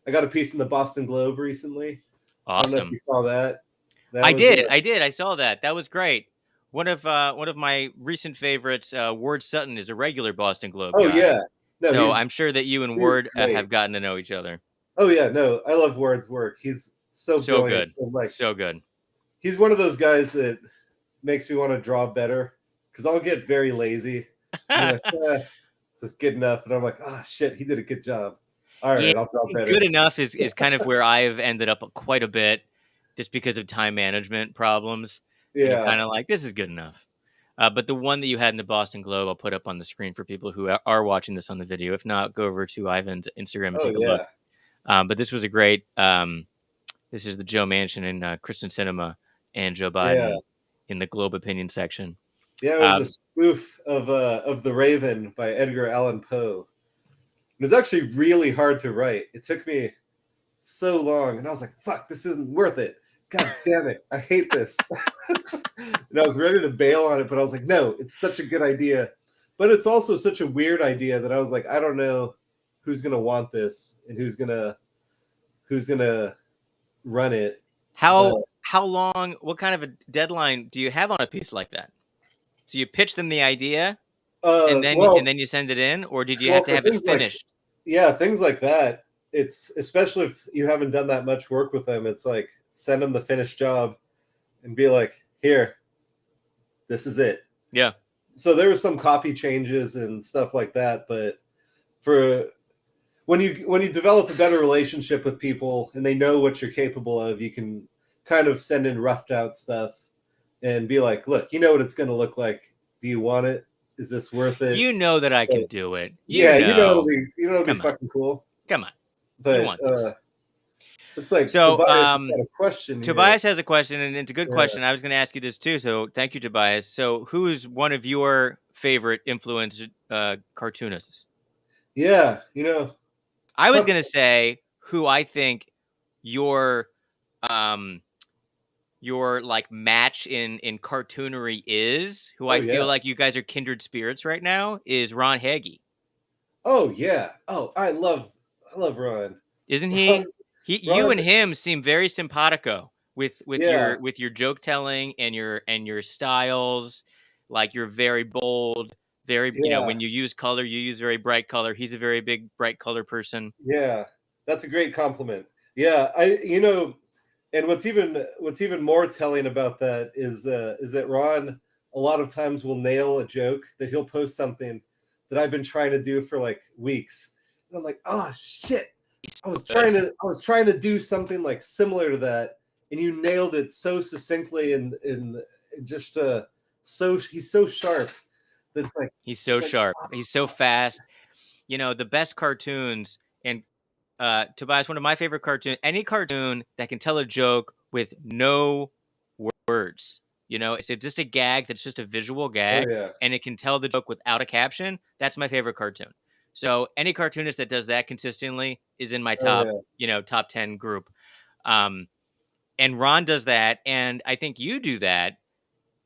I got a piece in the Boston Globe recently. I don't know if Awesome. you saw that. That I was did. I did. I saw that. That was great. One of my recent favorites, Ward Sutton, is a regular Boston Globe oh guy. yeah, no, So I'm sure that you and he's Ward great. have gotten to know each other. Oh yeah, no, I love Ward's work. He's so So brilliant. good. And, like So good. he's one of those guys that makes me want to draw better because I'll get very lazy. And be like, this is good enough, and I'm like, oh shit, he did a good job. All Yeah, right, I'll draw better. good enough is kind of where I've ended up quite a bit, just because of time management problems. And you're Yeah, kind of like, this is good enough. But the one that you had in the Boston Globe, I'll put up on the screen for people who are watching this on the video. If not, go over to Ivan's Instagram and oh take a look. yeah, But this was a great. This is the Joe Manchin and Kristen Cinema and Joe yeah, Biden in the Globe opinion section. yeah. It was a spoof of The Raven by Edgar Allan Poe. It was actually really hard to write. It took me so long, and I was like, fuck, this isn't worth it. God damn it, I hate this. And I was ready to bail on it, but I was like, no, it's such a good idea. But it's also such a weird idea that I was like, I don't know who's gonna want this and who's gonna run it. But How long? What kind of a deadline do you have on a piece like that? So you pitch them the idea, and well, then you send it in, or did you have well, to for have it things like finished? yeah, things like that. It's especially if you haven't done that much work with them. It's like send them the finished job and be like, here, this is it. Yeah. So there were some copy changes and stuff like that, but for when you develop a better relationship with people and they know what you're capable of, you can kind of send in roughed out stuff and be like, look, you know what it's going to look like. Do you want it? Is this worth it? You know that I can But, do it. yeah, You it'll be Come on. fucking cool. Come on. You But want this. looks like So, Tobias has got a question here. Tobias has a question, and it's a good Yeah. question. I was going to ask you this too. So, thank you, Tobias. So, who is one of your favorite influenced cartoonists? Yeah, I was tough. going to say who I think your um your like match in cartoonery is, who Oh I feel yeah. like you guys are kindred spirits right now, is Ron Hagee. Oh yeah. Oh, I love Ron. Isn't Ron, he? You Ron. and him seem very simpatico Yeah, with your joke telling and your styles. Like you're very bold, very yeah, when you use color, you use very bright color. He's a very big bright color person. yeah. That's a great compliment. Yeah, and what's even more telling about that is that Ron a lot of times will nail a joke that he'll post something that I've been trying to do for like weeks, and I'm like, oh shit, I was trying to do something like similar to that, and you nailed it so succinctly and just he's so sharp that's He's so like sharp. He's so fast. The best cartoons and Tobias, one of my favorite cartoons, any cartoon that can tell a joke with no words. It's just a gag that's just a visual oh gag, yeah, and it can tell the joke without a caption. That's my favorite cartoon. So any cartoonist that does that consistently is in my oh top, yeah, top 10 group. Um, and Ron does that, and I think you do that,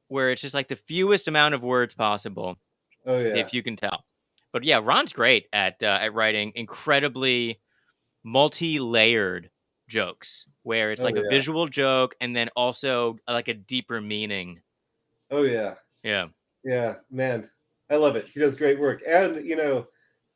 where it's just like the fewest amount of words possible, oh yeah. if you can tell. But yeah, Ron's great at writing incredibly multi-layered jokes where it's Oh like a yeah. visual joke and then also like a deeper meaning. Oh yeah. Yeah. Yeah, man, I love it. He does great work, and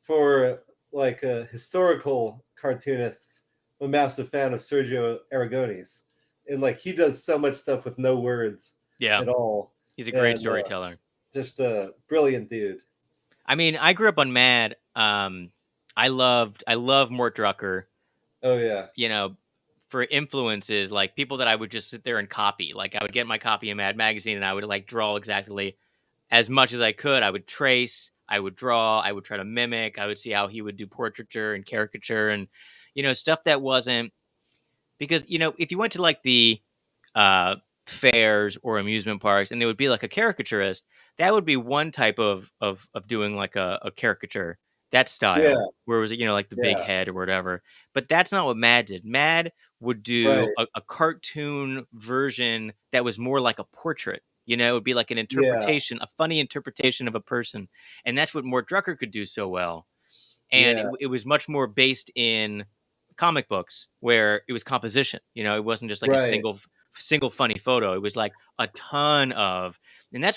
for like historical cartoonists, I'm a massive fan of Sergio Aragonés, and like he does so much stuff with no words Yeah. at all, He's a great and storyteller. just a brilliant dude. I mean, I grew up on Mad. I love Mort Drucker, Oh yeah, you know, for influences, like people that I would just sit there and copy. Like I would get my copy of Mad Magazine and I would like draw exactly as much as I could. I would trace, I would draw, I would try to mimic, I would see how he would do portraiture and caricature and, stuff that wasn't, because, if you went to like the uh, fairs or amusement parks and there would be like a caricaturist, that would be one type of doing like a caricature, that yeah, style, where it was, like the big yeah, head or whatever. But that's not what Mad did. Mad would do right, a cartoon version that was more like a portrait. It would be like an yeah, interpretation, a funny interpretation of a person. And that's what Mort Drucker could do so well. And yeah, it was much more based in comic books where it was composition. It wasn't just like a right, single funny photo. It was like a ton of, and that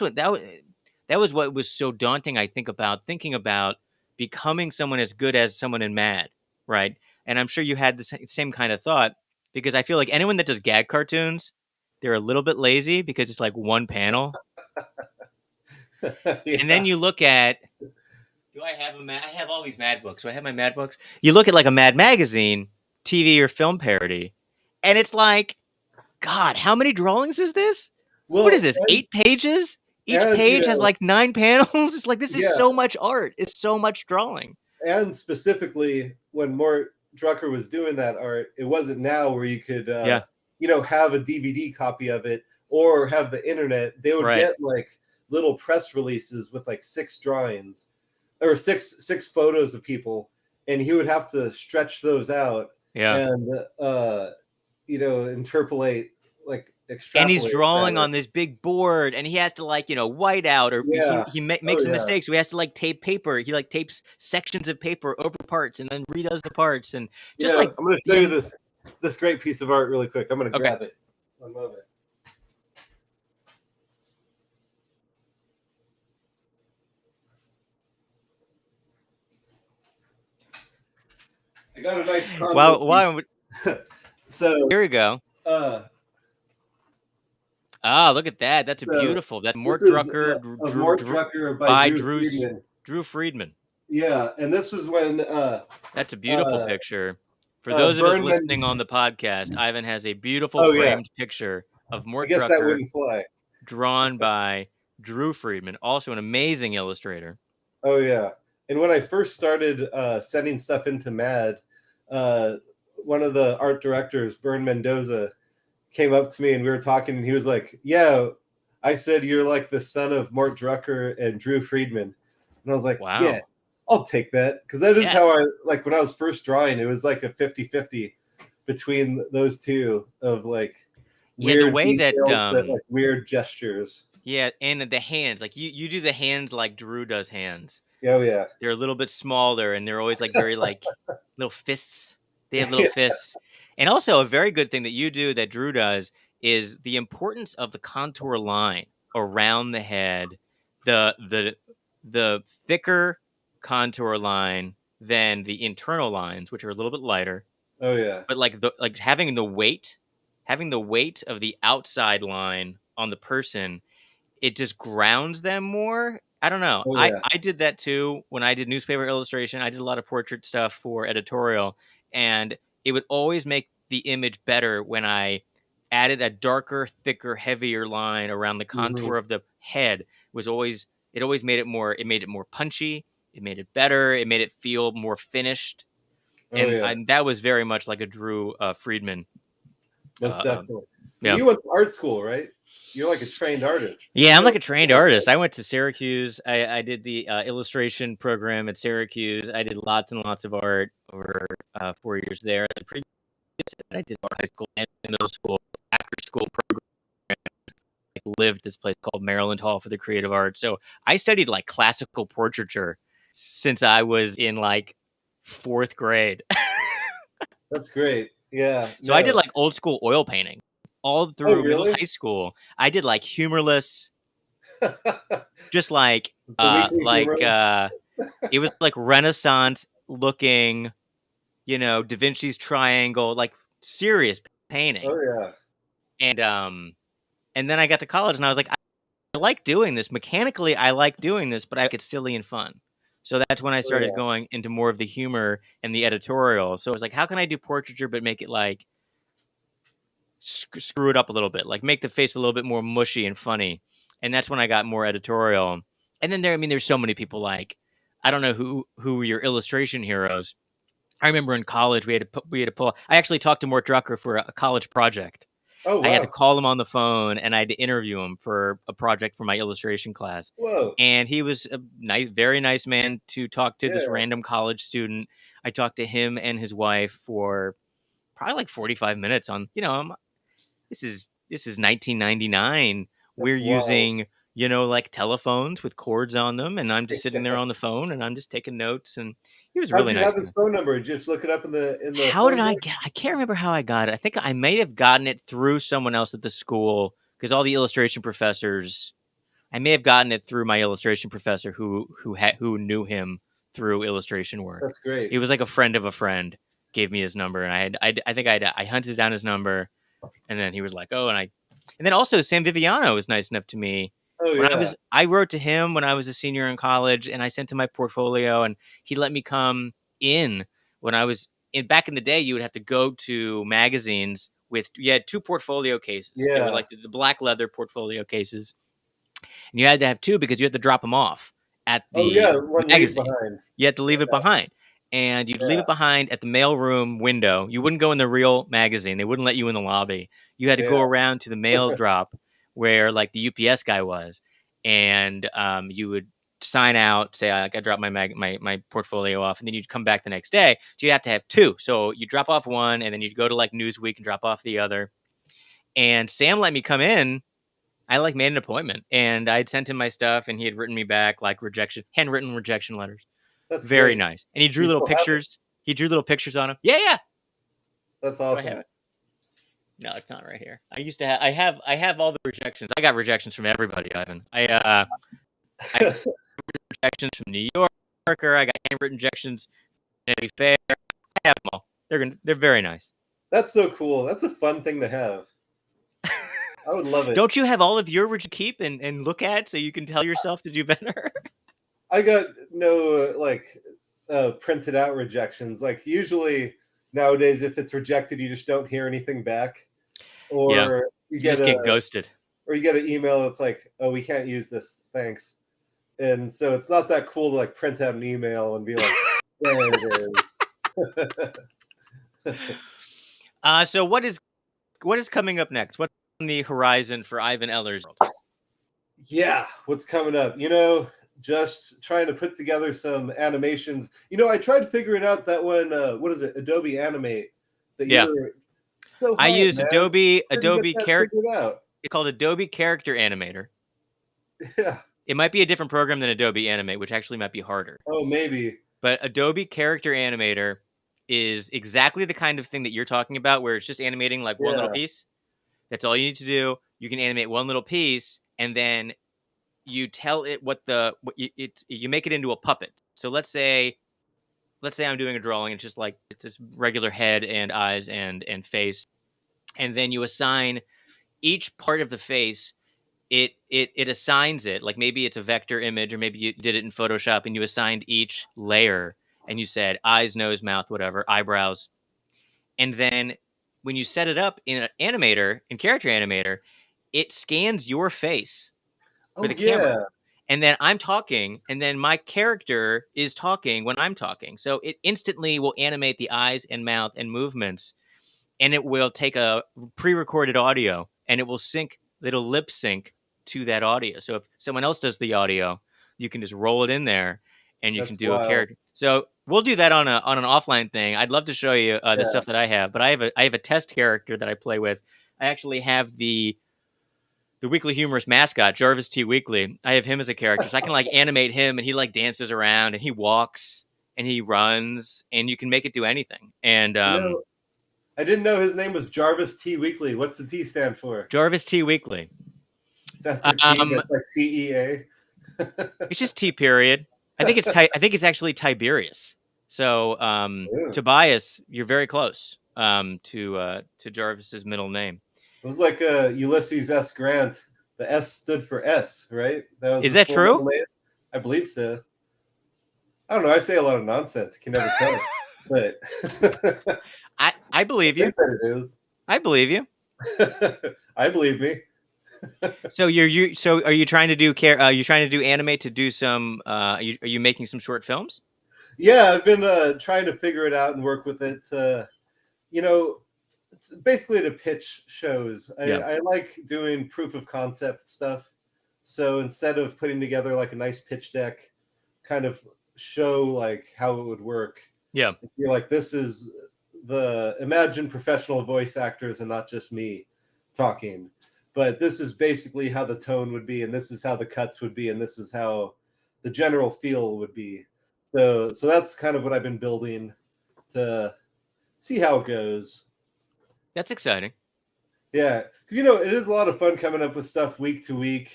was what was so daunting. I think about thinking about becoming someone as good as someone in Mad, right? And I'm sure you had the same kind of thought, because I feel like anyone that does gag cartoons, they're a little bit lazy because it's like one panel. And then yeah. you look at, do I have I have all these Mad books. Do I have my Mad books? You look at like a Mad magazine, TV or film parody, and it's like, God, how many drawings is this? What is Well, this? 8 pages? Each and page has like 9 panels. It's like, this is yeah, so much art. It's so much drawing. and specifically when Mort Drucker was doing that art, it wasn't now where you could Yeah, have a DVD copy of it or have the internet. They would right. get like little press releases with like 6 drawings or six photos of people, and he would have to stretch those out Yeah. and interpolate, like And he's extrapolate drawing better. on this big board, and he has to like, white out, or Yeah. Oh makes a yeah. mistake. So he has to like tape paper. He like tapes sections of paper over parts and then redoes the parts. And just Yeah. like I'm gonna show you this great piece of art really quick. I'm gonna okay. grab it. One moment. I got a nice combo Well, piece. So, here we go. uh, Ah, look at that. That's a so beautiful. That's this Mort is Drucker a Mort Drucker by by Drew Friedman. Drew Friedman. Yeah, and this was when That's a beautiful picture. For those of us listening Burnman. on the podcast, Ivan has a beautiful Oh yeah, framed picture of I Mort guess that Drucker wouldn't fly. drawn by Drew Friedman, also an amazing illustrator. Oh yeah, and when I first started sending stuff into Mad, uh, one of the art directors, Bern Mendoza, came up to me and we were talking, and he was like, "Yeah, I said you're like the son of Mort Drucker and Drew Friedman," and I was like, "Yeah, Wow. I'll take that," because that is how Yes. I like when I was first drawing. It was like a 50-50 between those two of like Yeah, the weird way that details, but like weird gestures. yeah, and the hands, like you do the hands like Drew does hands. Oh yeah, They're a little bit smaller and they're always like very like little fists. They have little yeah. fists. And also a very good thing that you do that Drew does is the importance of the contour line around the head, the thicker contour line than the internal lines, which are a little bit lighter. Oh yeah, But like having the weight of the outside line on the person, it just grounds them more. I don't know. oh I yeah. I did that too when I did newspaper illustration. I did a lot of portrait stuff for editorial, and it would always make the image better when I added a darker, thicker, heavier line around the Hmm. contour of the head. It always made it more. It made it more punchy. It made it better. It made it feel more finished, Oh yeah, and that was very much like a Drew Friedman. most Uh, definitely. And yeah. you went to art school, right? You're like a trained artist. Yeah, You I'm know like a trained artist. I went to Syracuse. I did the illustration program at Syracuse. I did lots and lots of art over 4 years there. The previous I did art high school and middle school, after school program. I lived this place called Maryland Hall for the Creative Arts. So I studied like classical portraiture since I was in like fourth grade. That's great. Yeah, So I did no. like old school oil painting all Oh, through really? high school. I did like humorless, The just Weekly like Humorist. it was like Renaissance looking, Da Vinci's triangle, like serious painting. Oh, yeah. And and then I got to college and I was like, I like doing this. Mechanically, I like doing this, but I like it's silly and fun. So that's when I Oh, started yeah. going into more of the humor and the editorial. So I was like, how can I do portraiture but make it like screw it up a little bit, like make the face a little bit more mushy and funny. And that's when I got more editorial. And then there's so many people like I don't know who were your illustration heroes. I remember in college we had to pull. I actually talked to Mort Drucker for a college project. Oh, I had to wow. call him on the phone and I had to interview him for a project for my illustration class. Whoa. And he was a nice, very nice man to talk to. This Yeah. random college student. I talked to him and his wife for probably like 45 minutes on. This is 1999. That's We're wild. using, like telephones with cords on them, and I'm just sitting there on the phone and I'm just taking notes. And he was a How'd really you nice have guy. his phone number? Did you just look it up in the How did phone I book? get? I can't remember how I got it. I think I may have gotten it through someone else at the school because all the illustration professors. I may have gotten it through my illustration professor who knew him through illustration work. That's great. It was like a friend of a friend gave me his number, and I think I hunted down his number, and then he was like, oh, and then also Sam Viviano was nice enough to me Oh, when yeah. I wrote to him when I was a senior in college, and I sent him my portfolio, and he let me come in when I was back in the day. You would have to go to magazines with you had two portfolio cases. They were Yeah. like the black leather portfolio cases, and you had to have two because you had to drop them off at Oh, the yeah. One leave magazine. behind. You had to leave it behind. And you'd leave Yeah. it behind at the mailroom window. You wouldn't go in the real magazine. They wouldn't let you in the lobby. You had to Yeah. go around to the mail drop where like the UPS guy was. And you would sign out, say, like, I dropped my portfolio off. And then you'd come back the next day. So you'd have to have two. So you drop off one and then you'd go to like Newsweek and drop off the other. And Sam let me come in. I like made an appointment and I'd sent him my stuff and he had written me back like handwritten rejection letters. That's Very great. nice. And he Do drew you little still have it? pictures. He drew little pictures on them. Yeah, yeah. That's Do I have awesome. it? No, it's not right here. I used to have. I have all the rejections. I got rejections from everybody, Ivan. I got rejections from New Yorker. I got handwritten rejections from Vanity Fair. I have them all. They're very nice. That's so cool. That's a fun thing to have. I would love it. Don't you have all of your keep and look at so you can tell yourself to do better? I got no printed out rejections. Like usually nowadays, if it's rejected, you just don't hear anything back, Yeah, or you you get just get ghosted. an email that's like, "Oh, we can't use this. Thanks." And so it's not that cool to like print out an email and be like, "There it is." So what is coming up next? What's on the horizon for Ivan Ehlers? Yeah, what's coming up? Just trying to put together some animations. I tried figuring out that one. What is it? Adobe Animate. That you Yeah, were so I hard, use man. Couldn't get Adobe that Character. figured out. It's called Adobe Character Animator. Yeah. It might be a different program than Adobe Animate, which actually might be harder. Oh, maybe. But Adobe Character Animator is exactly the kind of thing that you're talking about, where it's just animating like one little Yeah. piece. That's all you need to do. You can animate one little piece, and then you tell it you make it into a puppet. So let's say I'm doing a drawing. It's just like it's this regular head and eyes and face, and then you assign each part of the face. It assigns it, like maybe it's a vector image, or maybe you did it in Photoshop and you assigned each layer and you said eyes, nose, mouth, whatever, eyebrows. And then when you set it up in Character Animator, it scans your face for Oh, the camera. yeah. And then I'm talking, and then my character is talking when I'm talking. So it instantly will animate the eyes and mouth and movements, and it will take a pre-recorded audio and it'll lip sync to that audio. So if someone else does the audio, you can just roll it in there and you can That's do a wild. character. So we'll do that on an offline thing. I'd love to show you the Yeah. stuff that I have, but I have a test character that I play with. I actually have the Weekly Humorist mascot, Jarvis T. Weekly. I have him as a character, so I can like animate him, and he like dances around, and he walks, and he runs, and you can make it do anything. And You know, I didn't know his name was Jarvis T. Weekly. What's the T stand for? Jarvis T. Weekly. It's after T, that's like TEA. It's just T period. I think it's actually Tiberius. So Tobias, you're very close to Jarvis's middle name. It was like Ulysses S. Grant. The S stood for S, right? Is that true? I believe so. I don't know. I say a lot of nonsense. Can never tell. But I believe you. I think that it is. I believe you. I believe me. So are you trying to do you trying to do anime to do some are you making some short films? Yeah, I've been trying to figure it out and work with it. It's basically to pitch shows. I like doing proof of concept stuff. So instead of putting together like a nice pitch deck, kind of show like how it would work. Yeah. You're like, this is imagine professional voice actors and not just me talking. But this is basically how the tone would be, and this is how the cuts would be, and this is how the general feel would be. So that's kind of what I've been building to see how it goes. That's exciting. Yeah, because it is a lot of fun coming up with stuff week to week,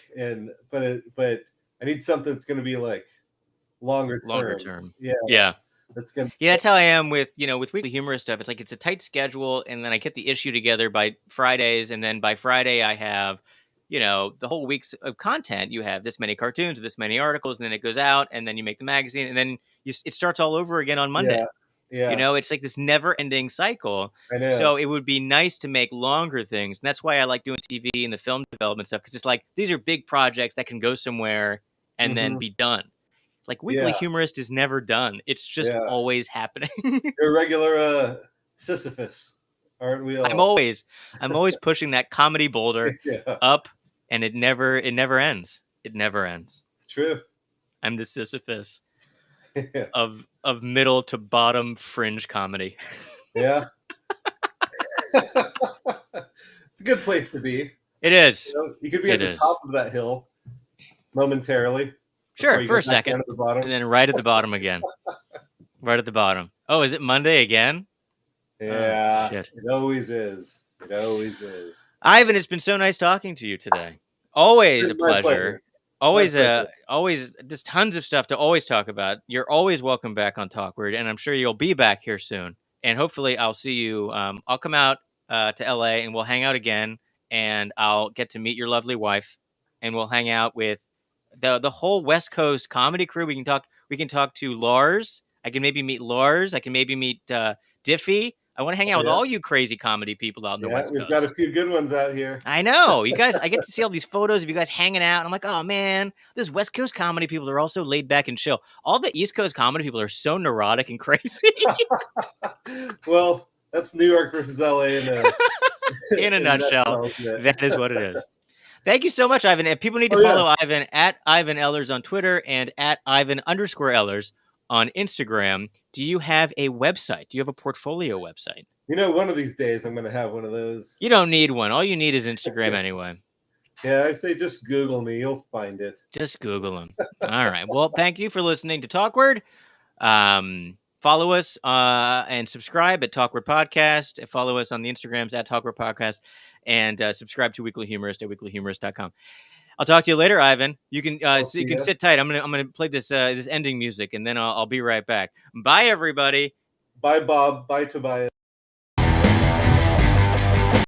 but I need something that's going to be like longer term. Yeah. That's good. Yeah, that's how I am with Weekly Humorist stuff. It's like it's a tight schedule, and then I get the issue together by Fridays, and then by Friday I have, the whole week's of content. You have this many cartoons, this many articles, and then it goes out, and then you make the magazine, and then it starts all over again on Monday. Yeah. It's like this never-ending cycle. I know. So it would be nice to make longer things, and that's why I like doing TV and the film development stuff, because it's like these are big projects that can go somewhere and then be done. Like Weekly Humorist is never done. It's just always happening. You're a regular Sisyphus, aren't we all? I'm always pushing that comedy boulder up, and it never ends. It never ends. It's true. I'm the Sisyphus of middle to bottom fringe comedy. Yeah. It's a good place to be. It is. You could be at the top of that hill momentarily. Sure, for a second, and then right at the bottom again. Right at the bottom. Oh, is it Monday again? Yeah, oh, shit. It always is. It always is. Ivan, it's been so nice talking to you today. Always a pleasure. Always just tons of stuff to always talk about. You're always welcome back on Talkward, and I'm sure you'll be back here soon. And hopefully I'll see you. I'll come out to LA, and we'll hang out again, and I'll get to meet your lovely wife, and we'll hang out with the whole West Coast comedy crew. We can talk to Lars. I can maybe meet Lars. I can maybe meet Diffie. I want to hang out with all you crazy comedy people out in the West Coast. We've got a few good ones out here. I know. You guys, I get to see all these photos of you guys hanging out. And I'm like, oh man, those West Coast comedy people are also laid back and chill. All the East Coast comedy people are so neurotic and crazy. Well, that's New York versus LA in a nutshell. That is what it is. Thank you so much, Ivan. And people need to follow Ivan at Ivan Ehlers on Twitter and at Ivan_Ehlers on Instagram. Do you have a website? Do you have a portfolio website? One of these days I'm going to have one of those. You don't need one. All you need is Instagram anyway. Yeah, I say just Google me. You'll find it. Just Google him. All right. Well, thank you for listening to Talkward. Follow us and subscribe at Talkward Podcast. Follow us on the Instagrams at Talkward Podcast. And subscribe to Weekly Humorist at weeklyhumorist.com. I'll talk to you later, Ivan. You can sit tight. I'm gonna play this ending music, and then I'll be right back. Bye, everybody. Bye, Bob. Bye, Tobias.